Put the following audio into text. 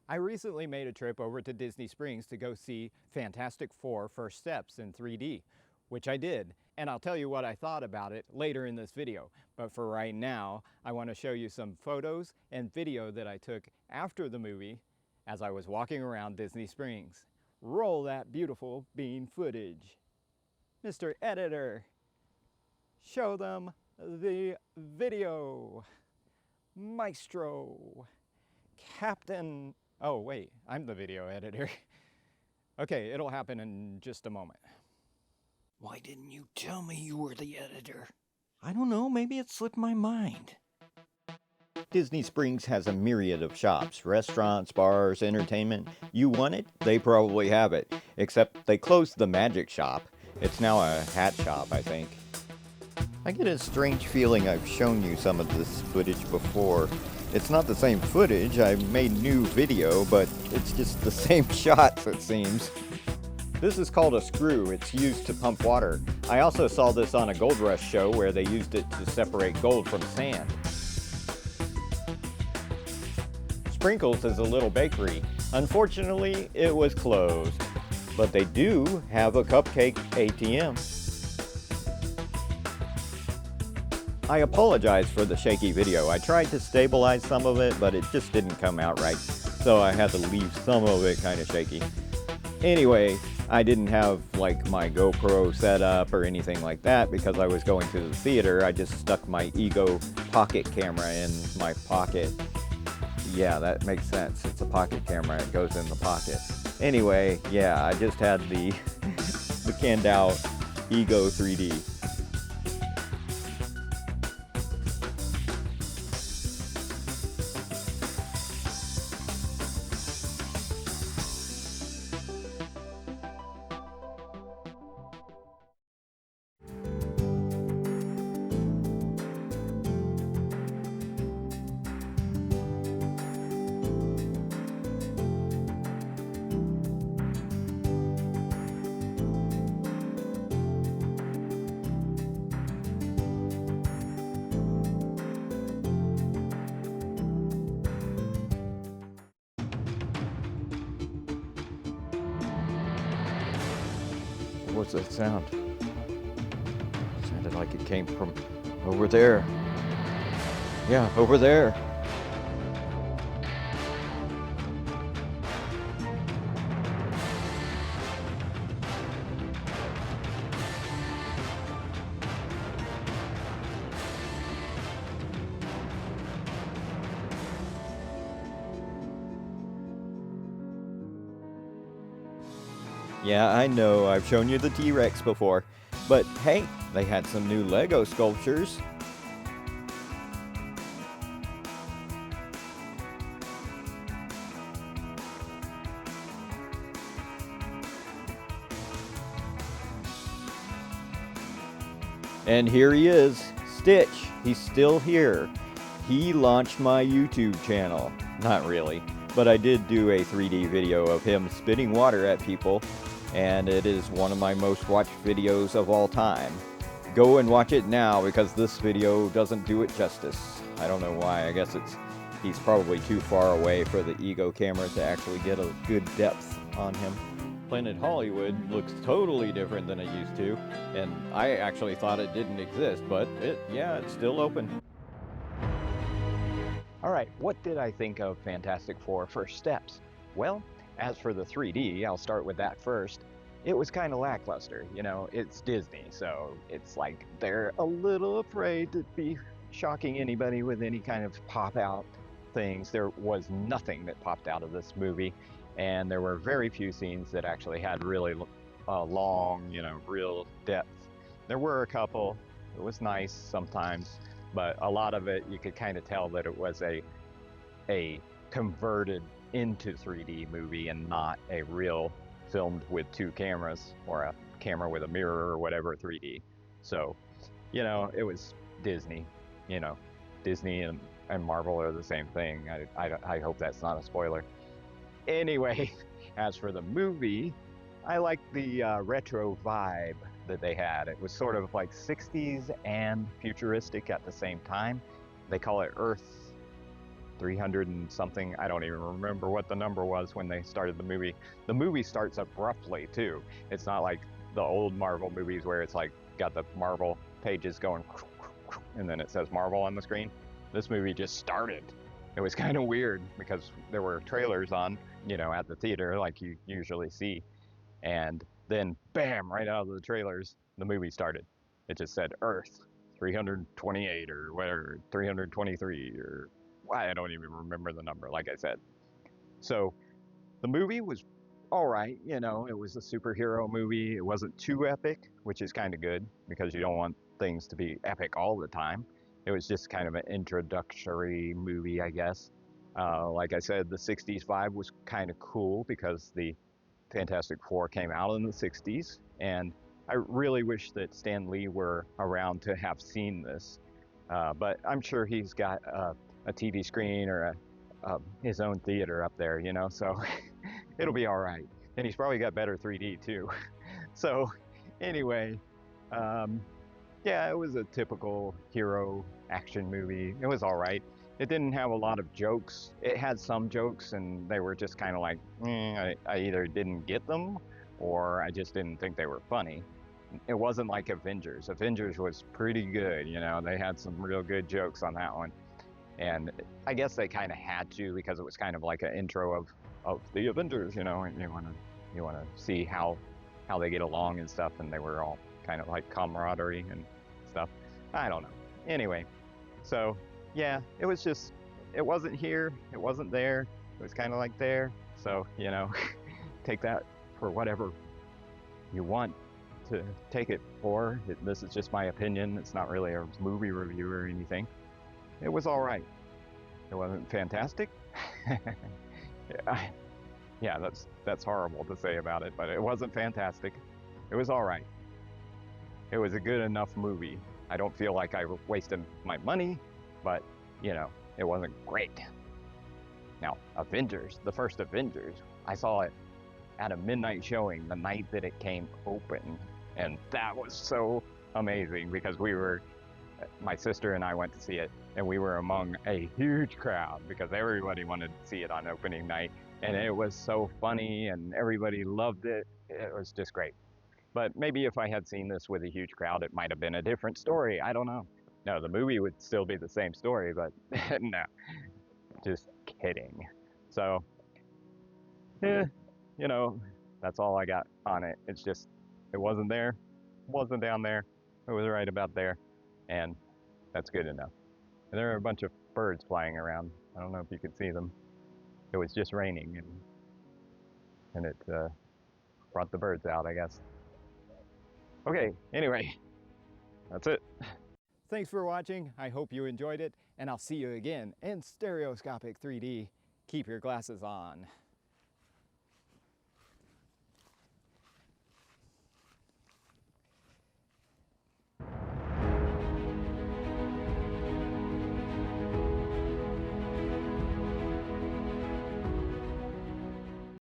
I recently made a trip over to Disney Springs to go see Fantastic Four First Steps in 3D, which I did, and I'll tell you what I thought about it later in this video. But for right now, I want to show you some photos and video that I took after the movie as I was walking around Disney Springs. Roll that beautiful bean footage. Mr. Editor, show them the video. Maestro, Captain. Oh, wait, I'm the video editor. Okay, it'll happen in just a moment. Why didn't you tell me you were the editor? I don't know, maybe it slipped my mind. Disney Springs has a myriad of shops, restaurants, bars, entertainment. You want it, they probably have it. Except they closed the magic shop. It's now a hat shop, I think. I get a strange feeling I've shown you some of this footage before. It's not the same footage, I made new video, but it's just the same shots, it seems. This is called a screw. It's used to pump water. I also saw this on a Gold Rush show where they used it to separate gold from sand. Sprinkles is a little bakery. Unfortunately, it was closed. But they do have a cupcake ATM. I apologize for the shaky video. I tried to stabilize some of it, but it just didn't come out right. So I had to leave some of it kind of shaky. Anyway, I didn't have like my GoPro set up or anything like that because I was going to the theater. I just stuck my Ego pocket camera in my pocket. Yeah, that makes sense. It's a pocket camera. It goes in the pocket. Anyway, yeah, I just had the the canned out Ego 3D. What's that sound? Sounded like it came from over there. Yeah, over there. Yeah, I know, I've shown you the T-Rex before, but hey, they had some new Lego sculptures. And here he is, Stitch. He's still here. He launched my YouTube channel. Not really, but I did do a 3D video of him spitting water at people, and it is one of my most watched videos of all time. Go and watch it now because this video doesn't do it justice. I don't know why. I guess he's probably too far away for the Ego camera to actually get a good depth on him. Planet Hollywood looks totally different than it used to, and I actually thought it didn't exist, but it's still open. Alright, what did I think of Fantastic Four First Steps? Well, as for the 3D, I'll start with that first. It was kind of lackluster, you know, it's Disney, so it's like they're a little afraid to be shocking anybody with any kind of pop-out things. There was nothing that popped out of this movie, and there were very few scenes that actually had really long, you know, real depth. There were a couple. It was nice sometimes, but a lot of it you could kind of tell that it was a converted into 3D movie and not a real filmed with two cameras or a camera with a mirror or whatever 3D. So, you know, it was Disney. You know, Disney and Marvel are the same thing. I hope that's not a spoiler. Anyway, as for the movie, I liked the retro vibe that they had. It was sort of like 60s and futuristic at the same time. They call it Earth 300 and something. I don't even remember what the number was when they started the movie. The movie starts abruptly too. It's not like the old Marvel movies where it's like got the Marvel pages going and then it says Marvel on the screen. This movie just started. It was kind of weird because there were trailers on, at the theater like you usually see. And then, bam, right out of the trailers, the movie started. It just said Earth 328 or whatever, 323 or I don't even remember the number, like I said. So the movie was all right. It was a superhero movie. It wasn't too epic, which is kind of good because you don't want things to be epic all the time. It was just kind of an introductory movie, I guess. Like I said, the 60s vibe was kind of cool because the Fantastic Four came out in the 60s, and I really wish that Stan Lee were around to have seen this. But I'm sure he's got a TV screen or his own theater up there, so it'll be all right. And he's probably got better 3D too. So, anyway, um, yeah, it was a typical hero action movie. It was all right. It didn't have a lot of jokes. It had some jokes, and they were just kind of like, I either didn't get them or I just didn't think they were funny. It wasn't like Avengers. Avengers was pretty good, they had some real good jokes on that one. And I guess they kind of had to because it was kind of like an intro of the Avengers, and you want to see how they get along and stuff, and they were all kind of like camaraderie and stuff. I don't know. Anyway, so yeah, it wasn't here, it wasn't there, it was kind of like there. So, take that for whatever you want to take it for. This is just my opinion. It's not really a movie review or anything. It was all right. It wasn't fantastic. Yeah, that's horrible to say about it, but it wasn't fantastic. It was all right. It was a good enough movie. I don't feel like I wasted my money, but it wasn't great. Now, Avengers, the first Avengers, I saw it at a midnight showing the night that it came open, and that was so amazing because my sister and I went to see it, and we were among a huge crowd because everybody wanted to see it on opening night, and it was so funny, and everybody loved it. It was just great. But maybe if I had seen this with a huge crowd, it might have been a different story. I don't know. No, the movie would still be the same story, but no, just kidding. So, eh, you know, that's all I got on it. It's just, it wasn't there, wasn't down there, it was right about there, and that's good enough. And there are a bunch of birds flying around. I don't know if you could see them. It was just raining, and it brought the birds out, I guess. Okay, anyway, that's it. Thanks for watching. I hope you enjoyed it, and I'll see you again in stereoscopic 3D. Keep your glasses on.